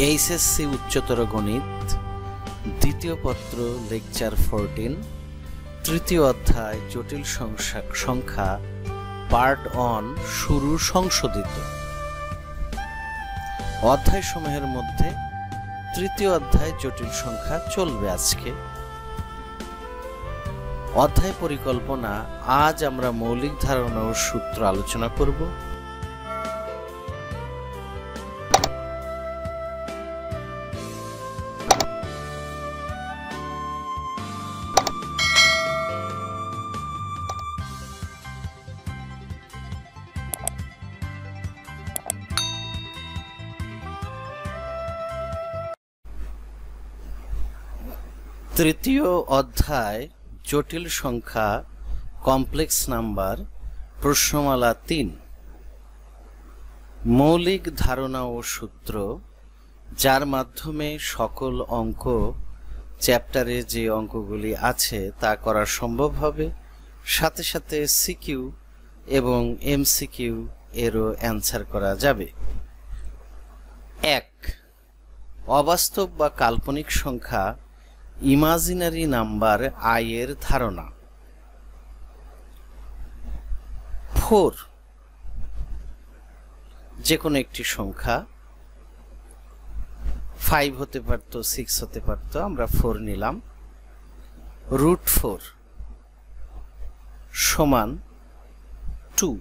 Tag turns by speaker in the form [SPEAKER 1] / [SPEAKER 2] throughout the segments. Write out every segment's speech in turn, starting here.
[SPEAKER 1] HSC উচ্চতর গণিত দ্বিতীয় পত্র লেকচার 14 তৃতীয় অধ্যায় জটিল সংখ্যা পার্ট 1 শুরু সংশোধিত। অধ্যায় সমূহের মধ্যে তৃতীয় অধ্যায় জটিল সংখ্যা চলবে আজকে। অধ্যায় পরিকল্পনা, আজ আমরা মৌলিক ধারণা ও সূত্র আলোচনা করব। তৃতীয় অধ্যায় জটিল সংখ্যা কমপ্লেক্স নাম্বার প্রশ্নমালা 3। মৌলিক ধারণা ও সূত্র, যার মাধ্যমে সকল অঙ্ক চ্যাপ্টারে যে অঙ্কগুলি আছে তা করা সম্ভব হবে, সাথে সাথে সিকিউ এবং এমসিকিউ এরও অ্যান্সার করা যাবে। 1. অবাস্তব বা কাল্পনিক সংখ্যা ইমাজিনারি নাম্বার আই এর ধারণা। 4. যে কোনো একটি সংখ্যা 5 হতে পারত, 6 হতে পারত, আমরা 4 নিলাম। √4 সমান 2।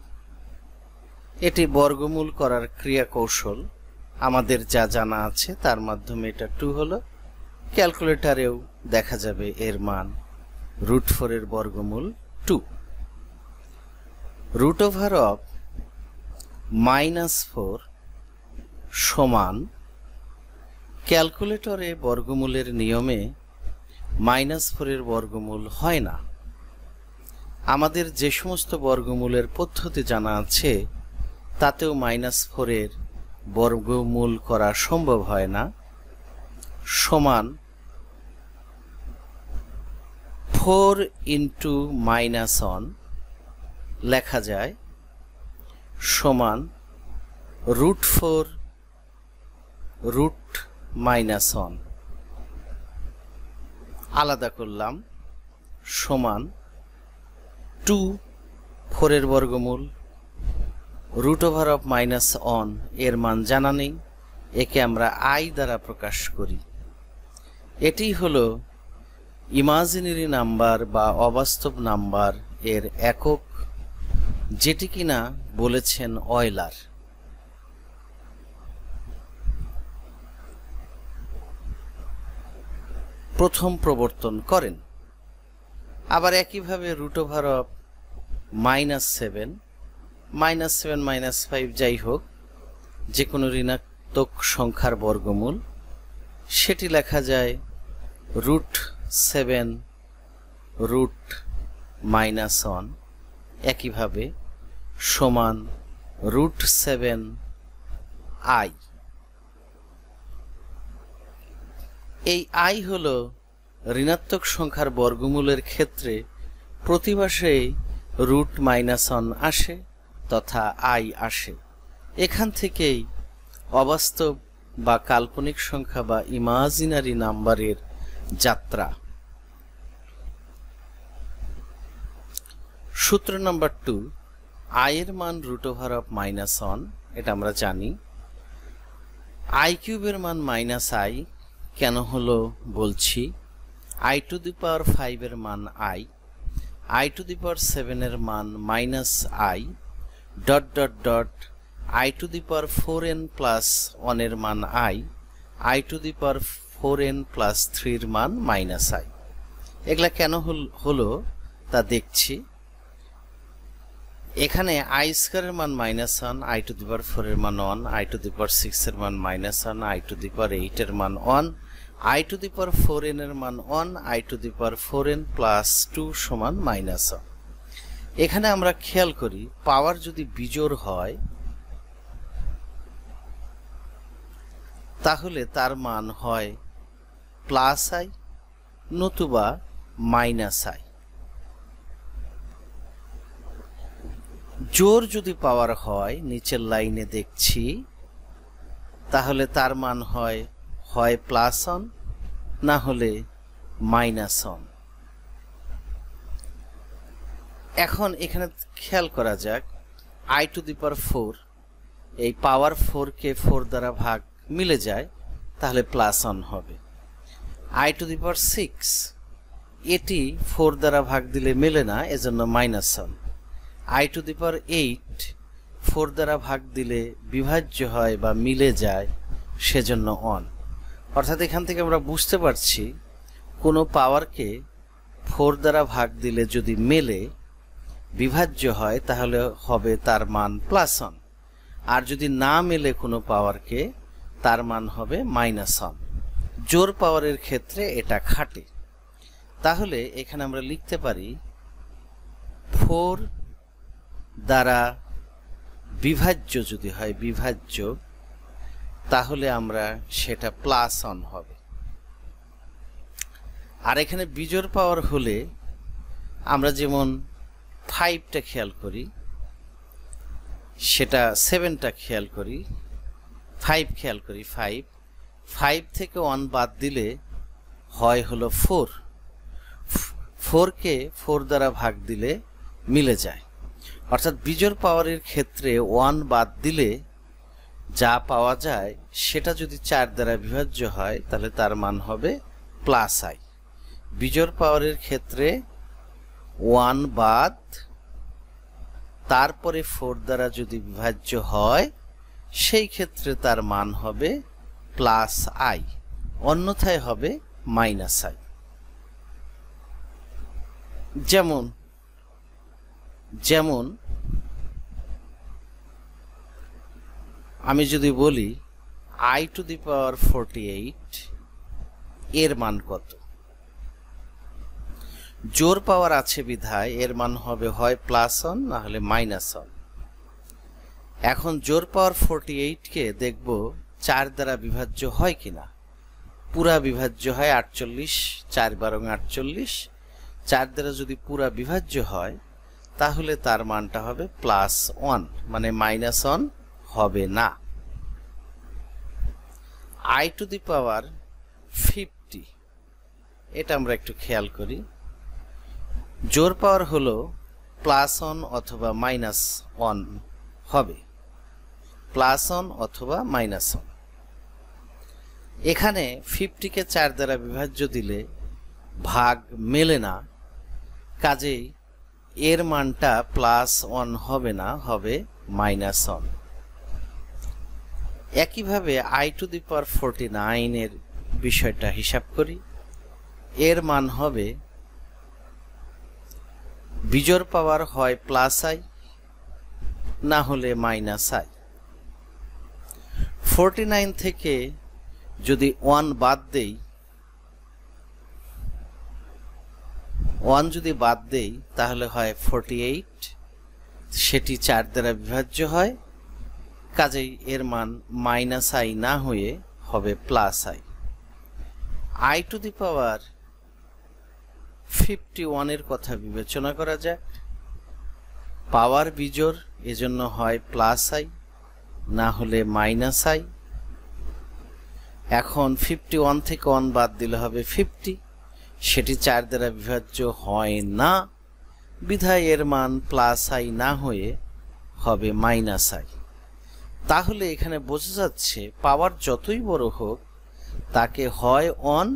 [SPEAKER 1] এটি বর্গমূল করার ক্রিয়া কৌশল, আমাদের যা জানা আছে তার মাধ্যমে এটা 2 হলো। ক্যালকুলেটরেও দেখা যাবে এর মান √4 এর বর্গমূল 2। √(-4) সমান, ক্যালকুলেটরে বর্গমূলের নিয়মে -4 এর বর্গমূল হয় না। আমাদের যে সমস্ত বর্গমূলের পদ্ধতি জানা আছে তাতেও -4 এর বর্গমূল করা সম্ভব হয় না। সমান 4 × -1 লেখা যায় সমান √4 √-1 আলাদা করলাম সমান 2 4 এর বর্গমূল √(-1) এর মান জানা নেই, একে আমরা আই দ্বারা প্রকাশ করি। এটি হলো ইমাজিনারি নাম্বার বা অবাস্তব নাম্বার এর একক, যেটি কিনা বলেছেন অয়লার। প্রথম প্রবর্তন করেন। আবার একইভাবে √(-7) -7 -5 যাই হোক, যে কোনো ঋণাত্মক সংখ্যার বর্গমূল, সেটি লেখা যায় √7 √-1 একইভাবে সমান √7i। এই আই হল ঋণাত্মক সংখ্যার বর্গমূলের ক্ষেত্রে প্রতিবাসেই √-1 আসে তথা আই আসে। এখান থেকেই অবাস্তব বা কাল্পনিক সংখ্যা বা ইমাজিনারি নাম্বারের যাত্রা। সূত্র নাম্বার 2, আই এর মান √(-1) এটা আমরা জানি। i³ এর মান -i কেন হলো বলছি। i⁵ এর মান i, i⁷ এর মান -i, ... i⁴n+1 এর মান i, i⁴n+3 এর মান -i। এগুলা কেন হলো তা দেখছি। এখানে i² এর মান -1, i⁴ এর মান 1, i⁶ এর মান -1, i⁸ এর মান 1, i⁴n এর মান 1, i⁴n+2 সমান -1। এখানে আমরা খেয়াল করি, পাওয়ার যদি বিজোড় হয় তাহলে তার মান হয় +i নতুবা -i। জোর যদি পাওয়ার হয়, নিচের লাইনে দেখছি তাহলে তার মান হয় হয় প্লাস অন না হলে মাইনাস অন। এখন এখানে খেয়াল করা যাক i টু দি পাওয়ার 4 এই পাওয়ার 4 কে 4 দ্বারা ভাগ মিলে যায় তাহলে প্লাস অন হবে। i টু দি পাওয়ার 6 এটি 4 দ্বারা ভাগ দিলে মেলে না, এজন্য minus one. i to the power 8 4 দ্বারা ভাগ দিলে বিভাজ্য হয় বা মিলে যায়, সেজন্য অন। অর্থাৎ এখান থেকে আমরা বুঝতে পারছি কোনো পাওয়ারকে 4 দ্বারা ভাগ দিলে যদি মেলে বিভাজ্য হয় তাহলে হবে তার মান প্লাস অন, আর যদি না মেলে কোনো পাওয়ারকে তার মান হবে মাইনাস অন। জোর পাওয়ারের ক্ষেত্রে এটা খাটে। তাহলে এখানে আমরা লিখতে পারি 4 দ্বারা বিভাজ্য যদি হয় বিভাজ্য, তাহলে আমরা সেটা প্লাস অন হবে। আর এখানে বিজোড় পাওয়ার হলে আমরা যেমন 5টা খেয়াল করি, সেটা 7টা খেয়াল করি, 5 খেয়াল করি। 5 থেকে 1 বাদ দিলে হয় হলো 4। 4 কে 4 দ্বারা ভাগ দিলে মিলে যায়। অর্থাৎ বিজোড় পাওয়ারের ক্ষেত্রে 1 বাদ দিলে যা পাওয়া যায় সেটা যদি 4 দ্বারা বিভাজ্য হয় তাহলে তার মান হবে প্লাস আই। বিজোড় পাওয়ারের ক্ষেত্রে 1 বাদ তারপরে 4 দ্বারা যদি বিভাজ্য হয় সেই ক্ষেত্রে তার মান হবে প্লাস আই, অন্যথায় হবে মাইনাস আই। যেমন যেমন আমি যদি বলি i টু দি পাওয়ার 48 এর মান কত? জোর পাওয়ার আছে বিধায় এর মান হবে হয় প্লাস অন না হলে মাইনাস অন। এখন জোর পাওয়ার 48 কে দেখব 4 দ্বারা বিভাজ্য হয় কিনা। পুরা বিভাজ্য হয় 48, 4 বারং 48। 4 দ্বারা যদি পুরা বিভাজ্য হয় তাহলে তার মানটা হবে প্লাস 1, মানে মাইনাস 1 হবে না। i টু দি পাওয়ার 50 এটা আমরা একটু খেয়াল করি। জোর পাওয়ার হলো প্লাস অন অথবা মাইনাস অন হবে, প্লাস অন অথবা মাইনাস অন। এখানে 50 কে 4 দ্বারা বিভাজ্য দিলে ভাগ মেলে না, কাজেই এর মানটা প্লাস অন হবে না, হবে মাইনাস অন। একইভাবে i টু দি পাওয়ার 49 এর বিষয়টা হিসাব করি। এর মান হবে বিজোড় পাওয়ার হয় প্লাস আই না হলে মাইনাস আই। 49 থেকে যদি 1 বাদ দেই, 1 যদি বাদ দেই তাহলে হয় 48, সেটি 4 দ্বারা বিভাজ্য হয়, কাজেই এর মান মাইনাস আই না হয়ে হবে plus i. i to the power 51 এর কথা বিবেচনা করা যাক। পাওয়ার বিজোড়, এজন্য হয় প্লাস আই না হলে মাইনাস আই। এখন 51 থেকে 1 বাদ দিলে হবে 50, সেটি 4 দ্বারা বিভাজ্য হয় না, বিধায় এর মান প্লাস আই না হয়ে হবে মাইনাস আই। তাহলে এখানে বোঝা যাচ্ছে পাওয়ার যতই বড় হোক তাকে হয় অন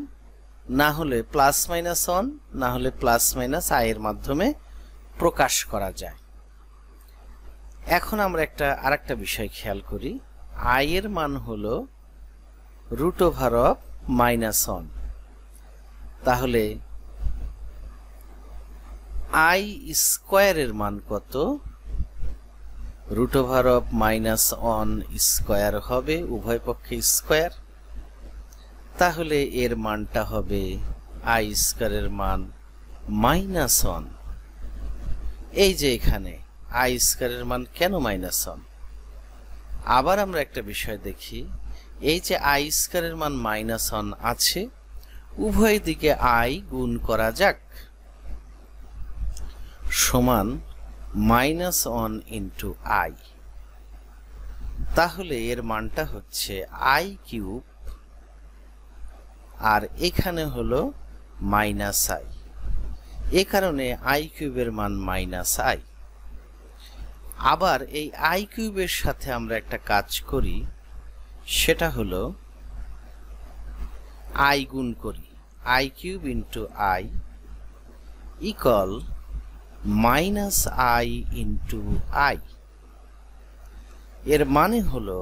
[SPEAKER 1] না হলে প্লাস মাইনাস অন না হলে প্লাস মাইনাস আই এর মাধ্যমে প্রকাশ করা যায়। এখন আমরা আরেকটা বিষয় খেয়াল করি। আই এর মান হলো root over of minus one. তাহলে আই স্কোয়ারের মান কত? Root over of minus one square হবে, উভয় পক্ষে স্কোয়ার। তাহলে এর মানটা হবে আই স্কোয়ারের মান মাইনাস অন। এই যে এখানে আই স্কোয়ারের মান কেন মাইনাস অন? আবার আমরা একটা বিষয় দেখি। এই যে আই স্কোয়ারের মান মাইনাস অন আছে, উভয় দিকে আই গুণ করা যাক, সমান মাইনাস অন ইন্টু আই। তাহলে এর মানটা হচ্ছে i কিউব, আর এখানে হলো মাইনাস i। এ কারণে i কিউবের মান মাইনাস i। আবার এই i কিউবের সাথে আমরা একটা কাজ করি, সেটা হলো i গুণ করি। i cube into i equal minus i into i। এর মানে হলো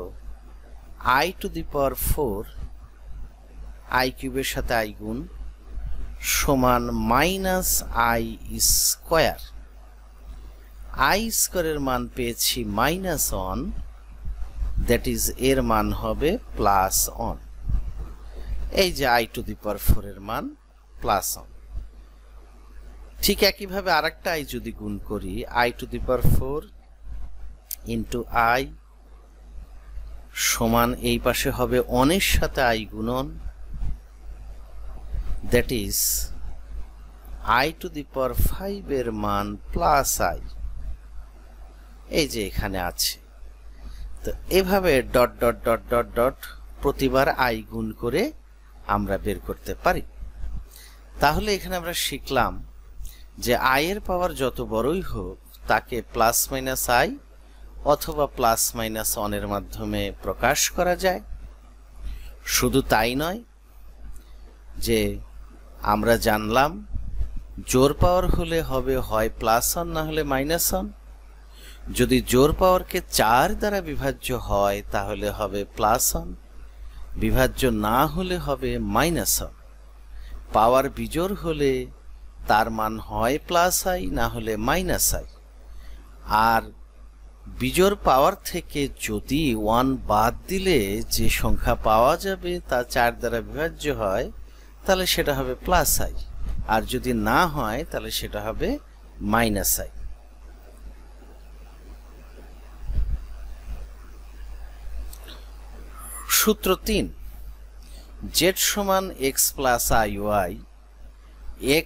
[SPEAKER 1] i to the power 4, i কিউবের সাথে i গুণ, সমান মাইনাস i স্কোয়ার। i স্কোয়ারের মান পেয়েছি মাইনাস 1, দ্যাট ইজ এর মান হবে প্লাস 1। এই যে i টু দি পাওয়ার 4 এর মান প্লাস 1। ঠিক একইভাবে আরেকটা i যদি গুণ করি, i to the power 4 into i সমান এই পাশে হবে 1 এর সাথে i গুণন, that is i to the power 5 এর মান প্লাস i। এই যে এখানে আছে। তো এভাবে dot dot dot dot dot প্রতিবার i গুণ করে আমরা বের করতে পারি। তাহলে এখানে আমরা শিখলাম যে i এর পাওয়ার যত বড়ই হোক তাকে প্লাস মাইনাস i অথবা প্লাস মাইনাস 1 এর মাধ্যমে প্রকাশ করা যায়। শুধু তাই নয়, যে আমরা জানলাম জোড় পাওয়ার হলে হবে হয় প্লাস 1 না হলে মাইনাস 1। যদি জোড় পাওয়ারকে 4 দ্বারা বিভাজ্য হয় তাহলে হবে প্লাস 1, বিভাজ্য না হলে হবে মাইনাস 1। পাওয়ার বিজোড় হলে তার মান হয় প্লাস i না হলে মাইনাস i। আর বিজোড় পাওয়ার থেকে যদি 1 বাদ দিলে যে সংখ্যা পাওয়া যাবে তা 4 দ্বারা বিভাজ্য হয়, তাহলে সেটা হবে প্লাস i, আর যদি না হয় তাহলে সেটা হবে মাইনাস i। সূত্র 3, z সমান x plus iy,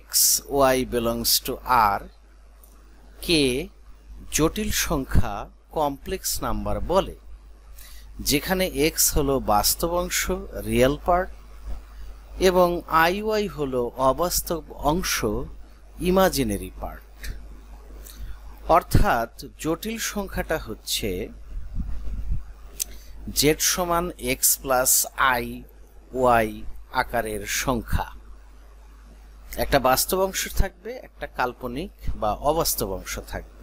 [SPEAKER 1] x y belongs to r কে জটিল সংখ্যা কমপ্লেক্স নাম্বার বলে, যেখানে x হলো বাস্তব অংশ রিয়েল পার্ট এবং iy হলো অবাস্তব অংশ ইমাজিনারি পার্ট। অর্থাৎ জটিল সংখ্যাটা হচ্ছে z সমান x প্লাস i y আকারের সংখ্যা। একটা বাস্তব অংশ থাকবে, একটা কাল্পনিক বা অবাস্তব অংশ থাকবে।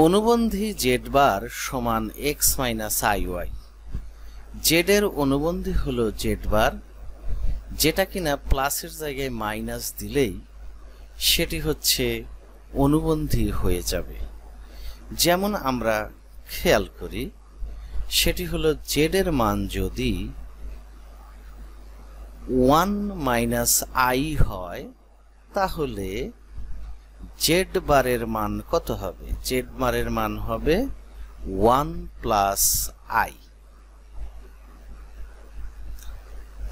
[SPEAKER 1] অনুবন্ধী z বার সমান x মাইনাস iy। z এর অনুবন্ধী হলো z বার, যেটা কিনা প্লাসের জায়গায় মাইনাস দিলেই সেটি হচ্ছে অনুবন্ধী হয়ে যাবে। যেমন আমরা খেয়াল করি, সেটি হলো z এর মান যদি 1 মাইনাস i হয় তাহলে z বারের মান কত হবে? z বারের মান হবে 1 প্লাস i।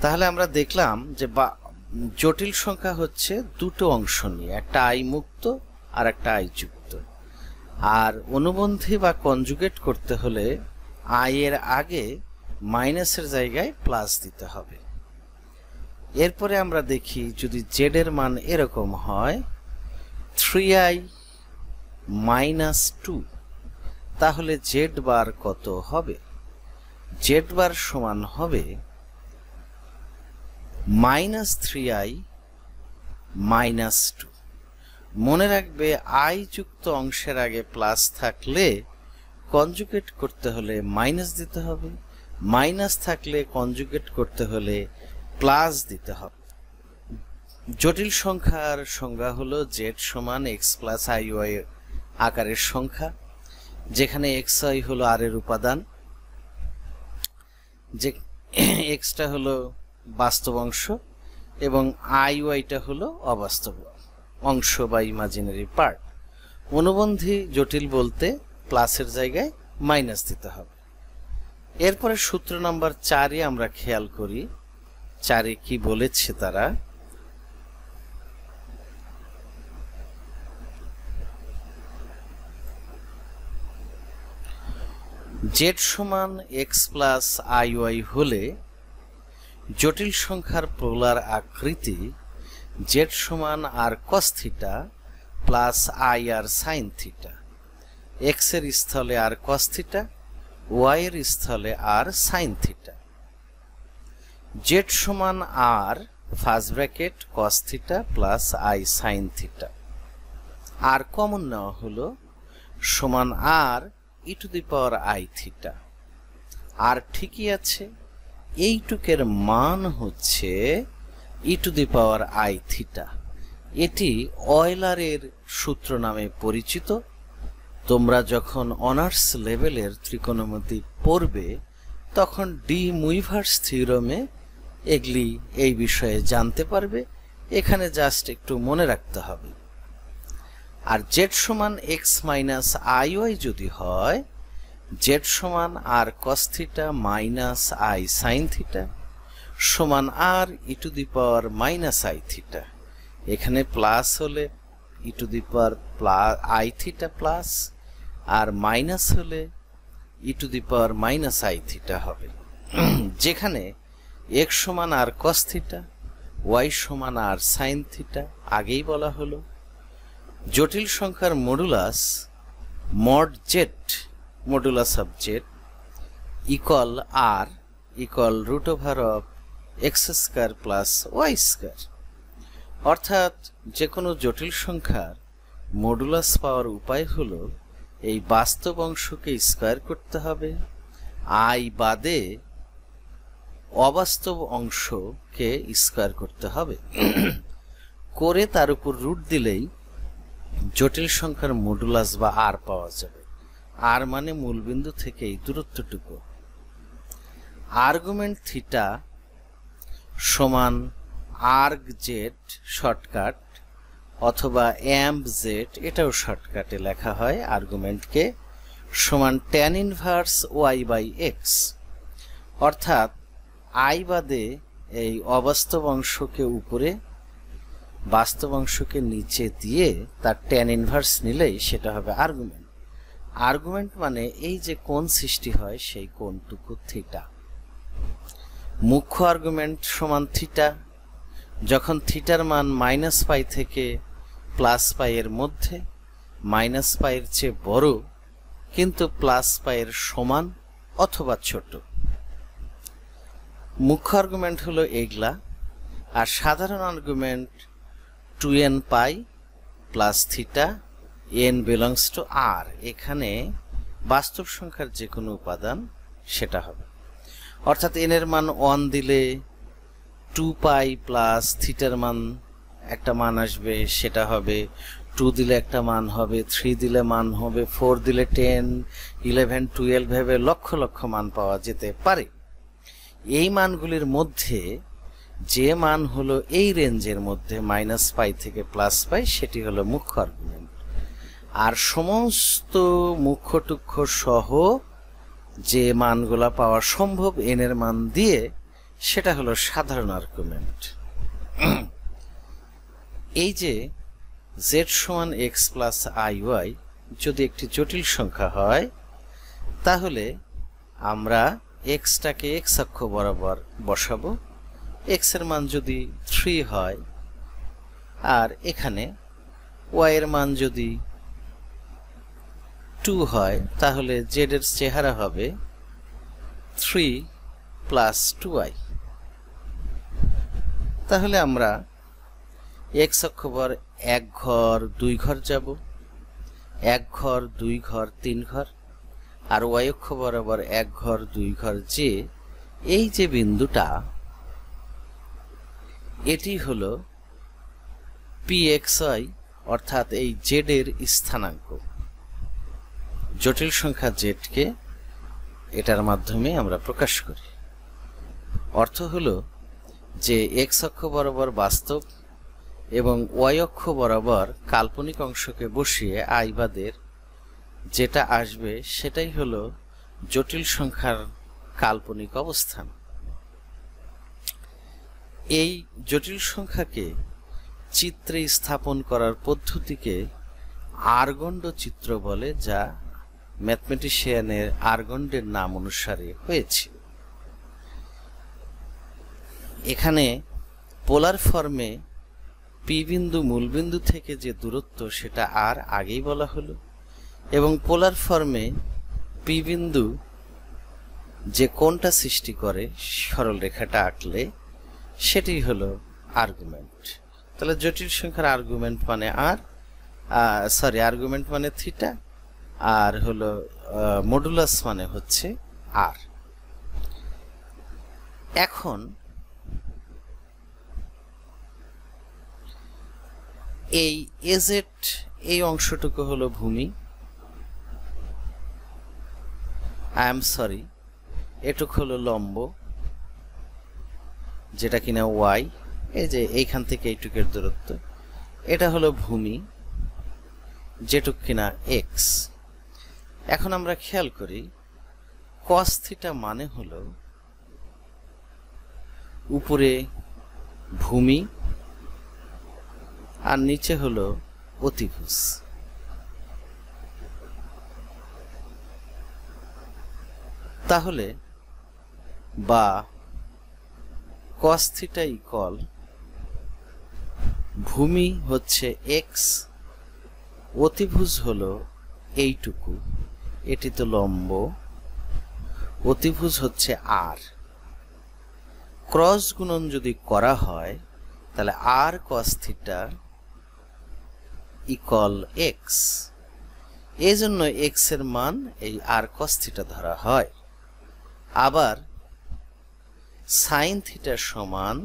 [SPEAKER 1] তাহলে আমরা দেখলাম যে জটিল সংখ্যা হচ্ছে দুটো অংশ নিয়ে, একটা i মুক্ত আর একটা i যুক্ত। আর অনুবন্ধী বা কনজুগেট করতে হলে i এর আগে মাইনাসের জায়গায় প্লাস দিতে হবে। এরপরে আমরা দেখি যদি z এর মান এরকম হয় 3i মাইনাস 2, তাহলে z বার কত হবে? z বার সমান হবে মাইনাস 3i মাইনাস 2। মনে রাখবে i যুক্ত অংশের আগে প্লাস থাকলে কনজুগেট করতে হলে মাইনাস দিতে হবে, মাইনাস থাকলে কনজুগেট করতে হলে প্লাস দিতে হবে। জটিল সংখ্যার সংজ্ঞা হলো z সমান x প্লাস iy আকারের সংখ্যা, যেখানে xi হলো r এর উপাদান, যে xটা হলো বাস্তব অংশ এবং iy-টা হলো অবাস্তব অংশ বা ইমাজিনারি পার্ট। অনুবন্ধী জটিল বলতে প্লাসের জায়গায় মাইনাস দিতে হবে। এরপরে সূত্র নাম্বার 4-এ আমরা খেয়াল করি 4-এ কি বলেছে তারা। জেড সমান এক্স প্লাস আই ওয়াই হলে জটিল সংখ্যার পোলার আকৃতি জেড সমান r cos theta plus i r sine theta, x এর স্থলে আর কস থিটা, ওয়াই এর স্থলে আর সাইন থিটা। জেড সমান r first bracket cos theta plus i sine theta, r common নেওয়া হলো সমান r e to the power i theta. আর ঠিকই আছে, এইটুকের মান হচ্ছে e to the power i theta. এটি অয়লারের সূত্র নামে পরিচিত। তোমরা যখন অনার্স লেভেলের ত্রিকোণমিতি পড়বে তখন ডি মুইভার্স থিওরেমে এগুলি এই বিষয়ে জানতে পারবে। এখানে জাস্ট একটু মনে রাখতে হবে। আর জেড সমান এক্স মাইনাস আই ওয়াই যদি হয়, জেড সমান r cos theta minus i sine theta সমান r e to the power minus i theta. এখানে প্লাস হলে e to the power plus i theta plus, আর মাইনাস হলে e to the power minus i theta হবে। যেখানে x সমান r cos theta, Y সমান আর sine theta আগেই বলা হলো। জটিল সংখ্যার modulus mod Z, modulus of Z equal R equal root over of X square plus Y square. অর্থাৎ যে কোনো জটিল সংখ্যার মডুলাস পাওয়ার উপায় হলো এই বাস্তব অংশকে স্কয়ার করতে হবে, আই বাদে অবাস্তব অংশকে স্কয়ার করতে হবে, করে তার উপর রুট দিলেই জটিল সংখ্যার মডুলাস বা আর পাওয়া যাবে। আর মানে মূলবিন্দু থেকে এই দূরত্বটুকু। আর্গুমেন্ট থিটা সমান আর্গ জেড শর্টকাট অথবা অ্যাম্প জেড, এটাও শর্টকাটে লেখা হয় আর্গুমেন্টকে, সমান tan inverse Y by X. অর্থাৎ আই বাদে এই অবাস্তব অংশকে উপরে, বাস্তব অংশকে নিচে দিয়ে তার ট্যান ইনভার্স নিলেই সেটা হবে আর্গুমেন্ট। আর্গুমেন্ট মানে এই যে কোণ সৃষ্টি হয় সেই কোণটুকু থিটা। মুখ্য আর্গুমেন্ট সমান থিটা। যখন থিটার মান মাইনাস পাই থেকে প্লাস পাই এর মধ্যে, মাইনাস পাইয়ের চেয়ে বড় কিন্তু প্লাস পাইয়ের সমান অথবা ছোট, মুখ্য আর্গুমেন্ট হলো এগুলা। আর সাধারণ argument 2n pi plus theta n belongs to r। এখানে বাস্তব সংখ্যার যে কোনো উপাদান সেটা হবে। অর্থাৎ n এর মান 1 দিলে 2 পাই প্লাস থিটার মান একটা মান আসবে, সেটা হবে 2 দিলে একটা মান হবে, 3 দিলে মান হবে, 4 দিলে 10, 11, 12 ভেবে লক্ষ লক্ষ মান পাওয়া যেতে পারে। এই মানগুলির মধ্যে যে মান হলো এই রেঞ্জের মধ্যে মাইনাস পাই থেকে প্লাস পাই, সেটি হলো মুখ্য আর্গুমেন্ট। আর সমস্ত মুখ্য টুখ্য সহ যে মানগুলা পাওয়া সম্ভব n এর মান দিয়ে, সেটা হলো সাধারণ আর্গুমেন্ট। এই যে z সমান x প্লাস আই ওয়াই যদি একটি জটিল সংখ্যা হয়, তাহলে আমরা এক্সটাকে এক্স অক্ষ বরাবর বসাবো। এক্স এর মান যদি 3 হয় আর এখানে ওয়াই এর মান যদি 2 হয়, তাহলে জেড এর চেহারা হবে 3 প্লাস 2i। তাহলে আমরা এক্স অক্ষ বর 1 ঘর 2 ঘর যাব, 1 ঘর 2 ঘর 3 ঘর, আর ওয়াই অক্ষ বরাবর 1 ঘর 2 ঘর, যে এই যে বিন্দুটা এটি হলো pxy, অর্থাৎ এই জেড এর স্থানাঙ্ক। জটিল সংখ্যা জেডকে এটার মাধ্যমে আমরা প্রকাশ করি। অর্থ হলো যে এক্স অক্ষ বরাবর বাস্তব এবং ওয়াই অক্ষ বরাবর কাল্পনিক অংশকে বসিয়ে আই বাদের যেটা আসবে সেটাই হলো জটিল সংখ্যার কাল্পনিক অবস্থান। এই জটিল সংখ্যাকে চিত্রে স্থাপন করার পদ্ধতিকে আর্গণ্ড চিত্র বলে, যা ম্যাথমেটিশিয়ানের আর্গন্ডের নাম অনুসারে হয়েছে। এখানে পোলার ফর্মে পি বিন্দু মূলবিন্দু থেকে যে দূরত্ব সেটা আর আগেই বলা হলো, এবং পোলার ফর্মে পি বিন্দু যে কোণটা সৃষ্টি করে সরল রেখাটা আঁকলে সেটি হলো আর্গুমেন্ট। তাহলে জটিল সংখ্যার আর্গুমেন্ট মানে আর্গুমেন্ট মানে থিটা, আর হলো মডুলাস মানে হচ্ছে আর। এখন এই এজেড এই অংশটুকু হলো ভূমি, এটুকু হলো লম্ব, যেটা কিনা ওয়াই, এই যে এইখান থেকে এইটুকের দূরত্ব, এটা হলো ভূমি, যেটুক কিনা এক্স। এখন আমরা খেয়াল করি কস থিটা মানে হলো উপরে ভূমি আর নিচে হলো অতিভুজ। তাহলে বা কস থিটা ইকুয়াল ভূমি হচ্ছে এক্স, অতিভুজ হলো এইটুকু, এটি তো লম্ব, অতিভুজ হচ্ছে আর। ক্রস গুণন যদি করা হয় তাহলে আর কস থিটা ইকুয়াল এক্স, এই জন্য এক্স এর মান এই আর কস থিটা ধরা হয়। আবার সাইন থিটা সমান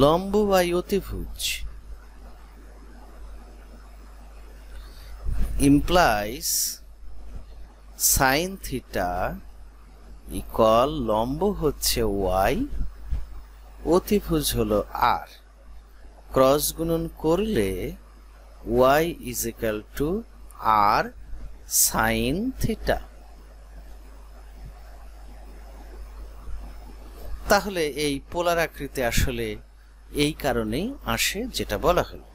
[SPEAKER 1] লম্ব বাই অতিভুজ, ইমপ্লাইজ সাইন থিটা ইকুয়াল লম্ব হচ্ছে ওয়াই, অতিভুজ হলো আর। ক্রস গুণন করলে Y is equal to R sine theta. তাহলে এই পোলার আকৃতি আসলে এই কারণেই আসে যেটা বলা হলো।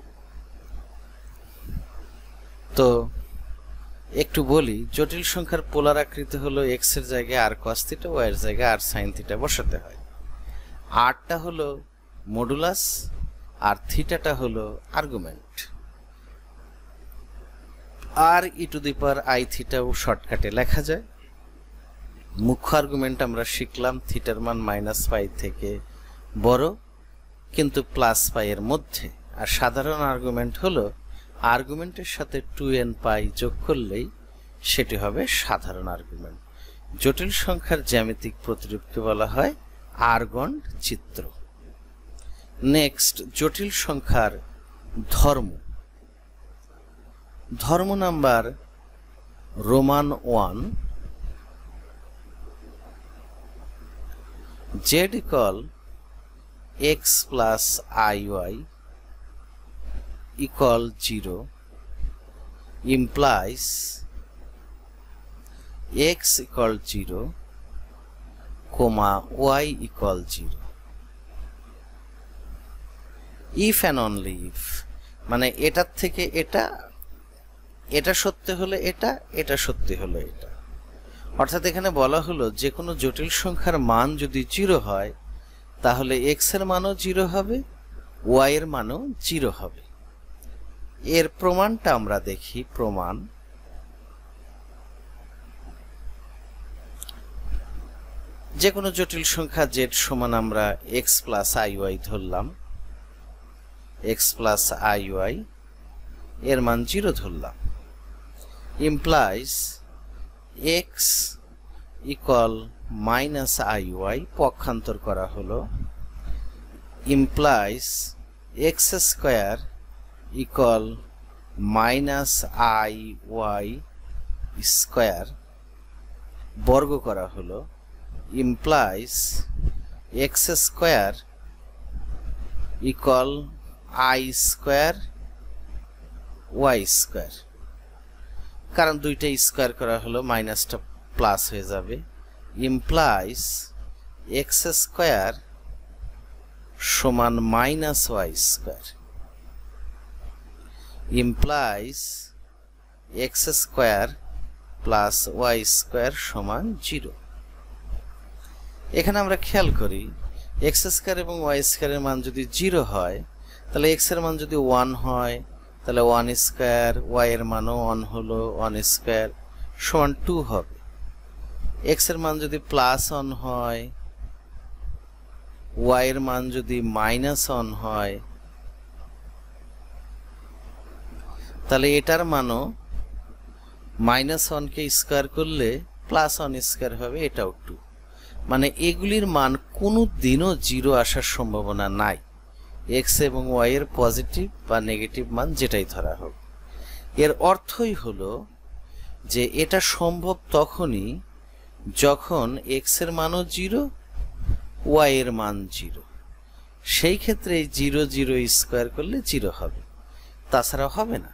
[SPEAKER 1] তো একটু বলি, জটিল সংখ্যার পোলার আকৃতি হলো এক্স এর জায়গায় আর কস থিটা, ওয়াই এর জায়গায় আর সাইন থিটা বসাতে হয়। আরটা হলো মডুলাস আর থিটাটা হলো আর্গুমেন্ট। আর e to the power i থিটাও শর্টকাটে লেখা যায়। মুখ্য আর্গুমেন্ট আমরা শিখলাম থিটার মান মাইনাস পাই থেকে বড় কিন্তু প্লাস পাই এর মধ্যে, আর সাধারণ আর্গুমেন্ট হলো আর্গুমেন্টের সাথে 2n পাই যোগ করলেই সেটি হবে সাধারণ আর্গুমেন্ট। জটিল সংখ্যার জ্যামিতিক প্রতিরূপকে বলা হয় আর্গন্ড চিত্র। নেক্সট, জটিল সংখ্যার ধর্ম। ধর্ম number Roman 1, z equal x plus iy equal 0 implies x equal 0, y equal 0 if and only if, মানে এটার থেকে এটা সত্যি হলে এটা সত্যি হলে এটা। অর্থাৎ এখানে বলা হলো যে কোনো জটিল সংখ্যার মান যদি 0 হয় তাহলে x এর মানও 0 হবে, y এর মানও 0 হবে। এর প্রমাণটা আমরা দেখি। প্রমাণ, যে কোনো জটিল সংখ্যা z সমান আমরা x প্লাস iy ধরলাম, x প্লাস iy এর মান 0 ধরলাম, implies x equal minus iy, পক্ষান্তর করা হলো, implies x square equal minus iy square, বর্গ করা হলো, implies x square equal i square y square, কারণ দুইটা স্কয়ার করা হলো মাইনাসটা প্লাস হয়ে যাবে, ইমপ্লাইজ x স্কয়ার সমান minus y square, implies x square plus Y square সমান 0। এখানে আমরা খেয়াল করি এক্স স্কোয়ার এবং ওয়াই স্কোয়ারের মান যদি 0 হয় তাহলে এক্স এর মান যদি 1 হয় তাহলে 1 স্কোয়ার, ওয়াই এর মানও 1 হলো, 1 স্কোয়ার সমান 2 হবে। এক্স এর মান যদি প্লাস 1 হয়, ওয়াই এর মান যদি মাইনাস 1 হয় তাহলে এটার মানও -1 কে স্কোয়ার করলে +1 স্কোয়ার হবে, এটাও 2। মানে এগুলির মান কোনো দিনও 0 আসার সম্ভাবনা নাই, এক্স এবং ওয়াই এর পজিটিভ বা নেগেটিভ মান যেটাই ধরা হোক। এর অর্থই হলো যে এটা সম্ভব তখনই যখন এক্স এর মানও 0, ওয়াই এর মান 0। সেই ক্ষেত্রে 0 0 স্কোয়ার করলে 0 হবে, তাছাড়া হবে না।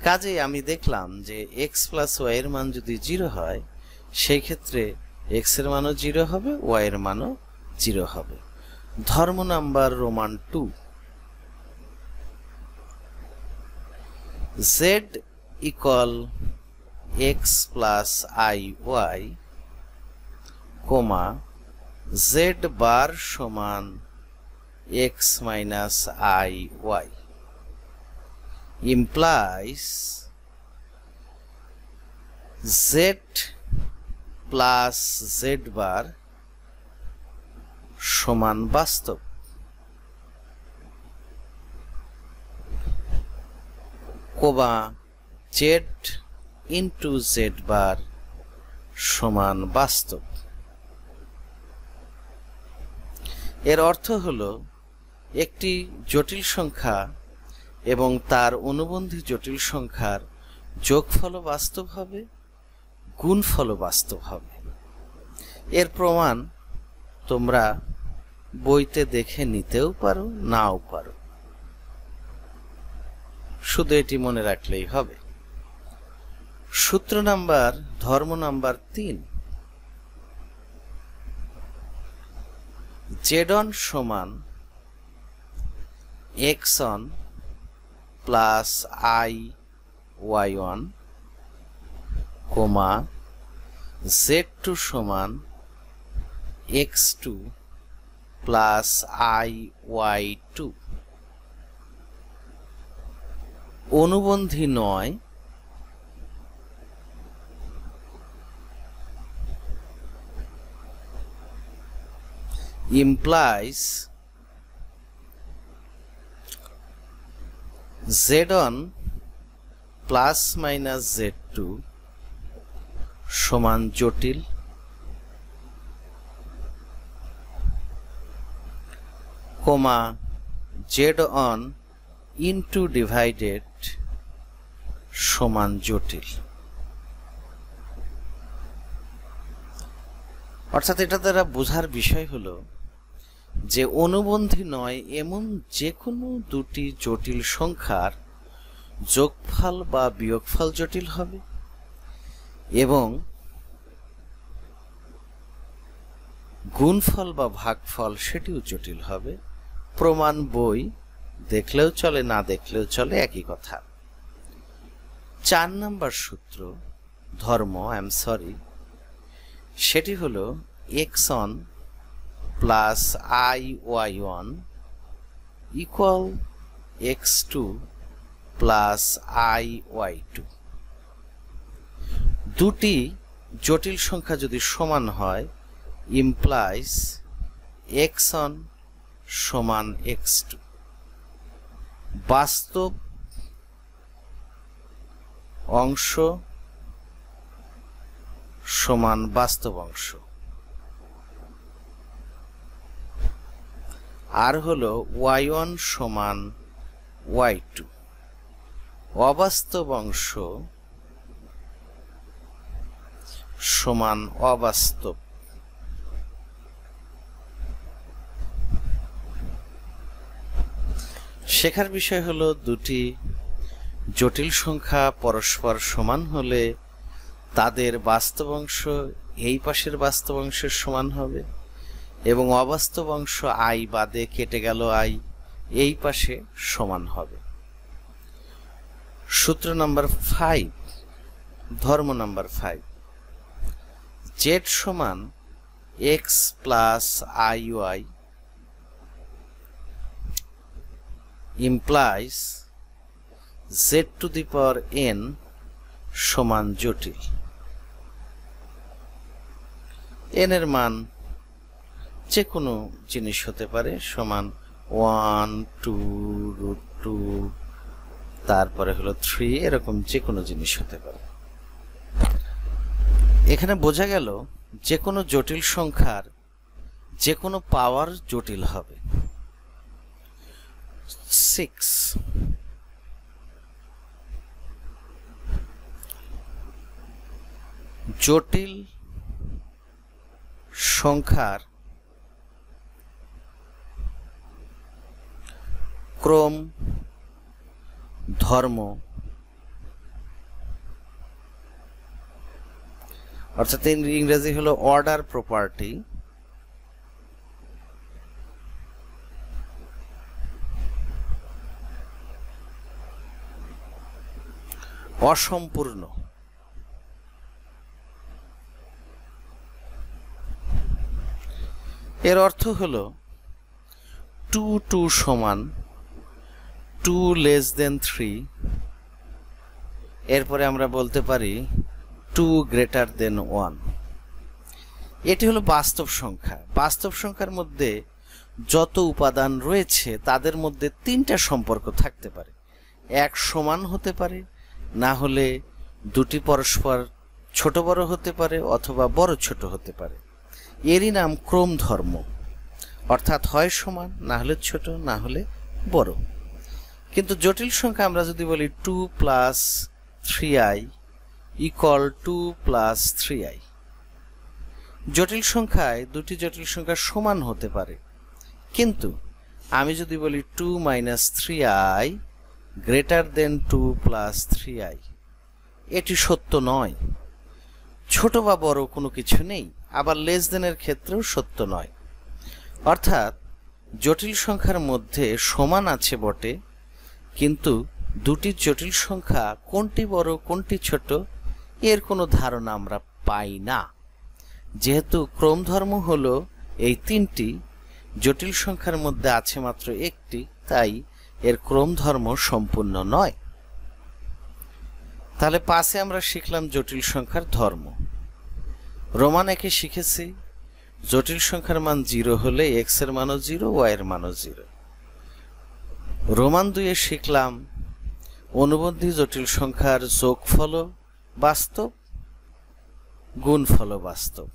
[SPEAKER 1] কাজেই আমি দেখলাম যে এক্স প্লাস ওয়াই এর মান যদি 0 হয় সেই ক্ষেত্রে এক্স এর মানও 0 হবে, ওয়াই এর মানও 0 হবে। ধর্ম number roman 2, z equal x plus i y comma z bar সমান x minus i y implies z plus z bar সমান বাস্তব। Comma z into z bar সমান বাস্তব। এর অর্থ হলো একটি জটিল সংখ্যা এবং তার অনুবন্ধী জটিল সংখ্যার যোগফলও বাস্তব হবে, গুণফলও বাস্তব হবে। এর প্রমাণ তোমরা বইতে দেখে নিতেও পারো, নাও পারো, শুধু এটি মনে রাখলেই হবে। সূত্র নাম্বার, ধর্ম নাম্বার 3, z1 সমান x1 plus I y1 coma z2 সমান x2 প্লাস আই y2 অনুবন্ধী নয়, implies z1 plus minus z2 সমান জটিল, কোমা z1 ইন্টু ডিভাইডেড সমান জটিল। অর্থাৎ এটা দ্বারা বোঝার বিষয় হলো যে অনুবন্ধী নয় এমন যে কোনো দুটি জটিল সংখ্যার যোগফল বা বিয়োগফল জটিল হবে এবং গুণফল বা ভাগফল সেটিও জটিল হবে। প্রমাণ বই দেখলেও চলে, না দেখলেও চলে, একই কথা। 4 নম্বর সূত্র, ধর্ম, সেটি হলো x1 plus I y1 equal x2 plus I y2। দুটি জটিল সংখ্যা যদি সমান হয় implies x1 সমান x2, বাস্তব অংশ সমান বাস্তব অংশ, আর হলো y1 সমান y2, অবাস্তব অংশ সমান অবাস্তব। শেখার বিষয় হলো দুটি জটিল সংখ্যা পরস্পর সমান হলে তাদের বাস্তব অংশ এই পাশের বাস্তব অংশের সমান হবে এবং অবাস্তব অংশ আই বাদে কেটে গেল আই এই পাশে সমান হবে। সূত্র নাম্বার 5, ধর্ম নাম্বার 5, z সমান x plus iy implies z to the power n সমান জটিল। n এর মান যে কোনো জিনিস হতে পারে, সমান 1, 2, √2, তারপরে হলো 3, এরকম যে কোনো জিনিস হতে পারে। এখানে বোঝা গেল যে কোনো জটিল সংখ্যার যে কোনো পাওয়ার জটিল হবে। 6, জটিল সংখ্যার ক্রম ধর্ম অর্থাৎ ইংরেজি হলো অর্ডার প্রপার্টি, অসম্পূর্ণ। এর অর্থ হলো 2 2 সমান 2 লেস দেন 3, এরপরে আমরা বলতে পারি 2 গ্রেটার দেন 1। এটি হলো বাস্তব সংখ্যা। বাস্তব সংখ্যার মধ্যে যত উপাদান রয়েছে তাদের মধ্যে 3টা সম্পর্ক থাকতে পারে। এক সমান হতে পারে, না হলে দুটি পরস্পর ছোট বড় হতে পারে, অথবা বড় ছোট হতে পারে। এরই নাম ক্রম ধর্ম, অর্থাৎ হয় সমান, না হলে ছোট, না হলে বড়। কিন্তু জটিল সংখ্যা আমরা যদি বলি 2 plus 3i equal 2 plus 3i, জটিল সংখ্যায় দুটি জটিল সংখ্যা সমান হতে পারে, কিন্তু আমি যদি বলি 2 minus 3i greater than 2 plus 3i, এটি সত্য নয়। ছোট বা বড় কোনো কিছু নেই, আবার লেস দেনের ক্ষেত্রেও সত্য নয়। অর্থাৎ জটিল সংখ্যার মধ্যে সমান আছে বটে, কিন্তু দুটি জটিল সংখ্যা কোনটি বড় কোনটি ছোট এর কোনো ধারণা আমরা পাই না। যেহেতু ক্রমধর্ম হলো এই 3টি, জটিল সংখ্যার মধ্যে আছে মাত্র একটি, তাই এর ক্রমধর্ম সম্পূর্ণ নয়। তাহলে 5-এ আমরা শিখলাম জটিল সংখ্যার ধর্ম। রোমান 1-এ শিখেছি জটিল সংখ্যার মান 0 হলে x এর মানও 0, y এর মানও 0। রোমান 2-এ শিখলাম অনুবন্ধী জটিল সংখ্যার যোগফল বাস্তব, গুণফল বাস্তব।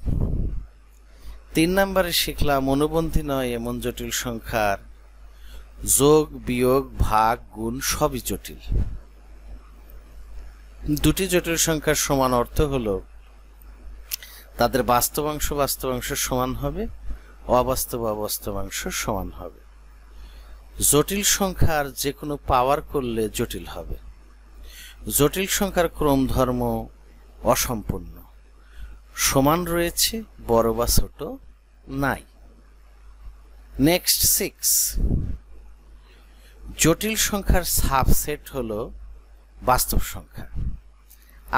[SPEAKER 1] 3 নম্বরে শিখলাম অনুবন্ধী নয় এমন জটিল সংখ্যার যোগ, বিয়োগ, ভাগ, গুণ সবই জটিল। দুটি জটিল সংখ্যার সমান অর্থ হলো তাদের বাস্তবাংশ সমান হবে, অবাস্তবাংশ সমান হবে। জটিল সংখ্যার যে কোনো পাওয়ার করলে জটিল হবে। জটিল সংখ্যার ক্রম ধর্ম অসম্পূর্ণ, সমান রয়েছে, বড় বা ছোট নাই। নেক্সট 6, জটিল সংখ্যার সাবসেট হলো বাস্তব সংখ্যা।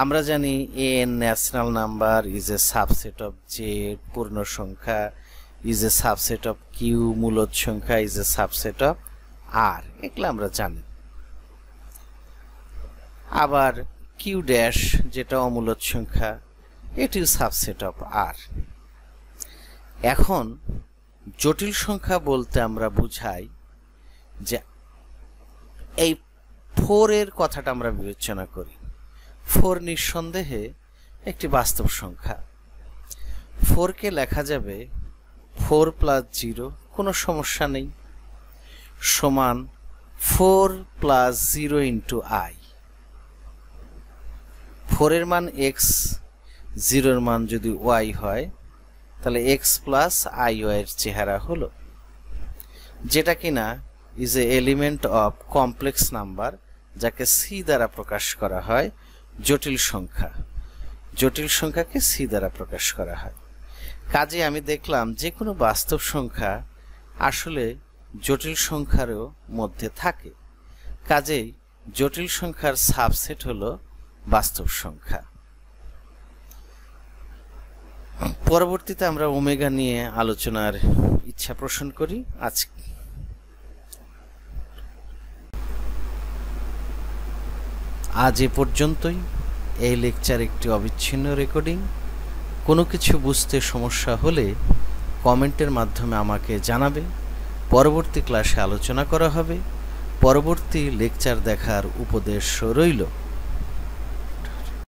[SPEAKER 1] আমরা জানি n natural number is a subset of z, পূর্ণ সংখ্যা is a subset of q, মূলদ সংখ্যা is a subset of r, এগুলো আমরা জানি। আবার q ড্যাশ যেটা অমূলদ সংখ্যা, এটিও সাবসেট অফ r। এখন জটিল সংখ্যা বলতে আমরা বুঝাই যে এই 4 এর কথাটা আমরা বিবেচনা করি। 4 নিঃসন্দেহে একটি বাস্তব সংখ্যা। 4 কে লেখা যাবে 4 প্লাস 0, কোনো সমস্যা নেই, সমান 4 প্লাস 0 ইন্টু i। 4 এর মান x, 0 এর মান যদি y হয়, তাহলে x প্লাস i এর চেহারা হলো, যেটা কিনা is a element of complex number, যাকে c দ্বারা প্রকাশ করা হয়। জটিল সংখ্যা, জটিল সংখ্যাকে c দ্বারা প্রকাশ করা হয়। কাজে আমি দেখলাম যে কোনো বাস্তব সংখ্যা আসলে জটিল সংখ্যারও মধ্যে থাকে। কাজেই জটিল সংখ্যার সাবসেট হলো বাস্তব সংখ্যা। পরবর্তীতে আমরা ওমেগা নিয়ে আলোচনার ইচ্ছা পোষণ করি। আজ এ পর্যন্তই। এই লেকচার একটি অবিচ্ছিন্ন রেকর্ডিং। কোনো কিছু বুঝতে সমস্যা হলে কমেন্টের মাধ্যমে আমাকে জানাবে। পরবর্তী ক্লাসে আলোচনা করা হবে। পরবর্তী লেকচার দেখার উপদেশ রইল।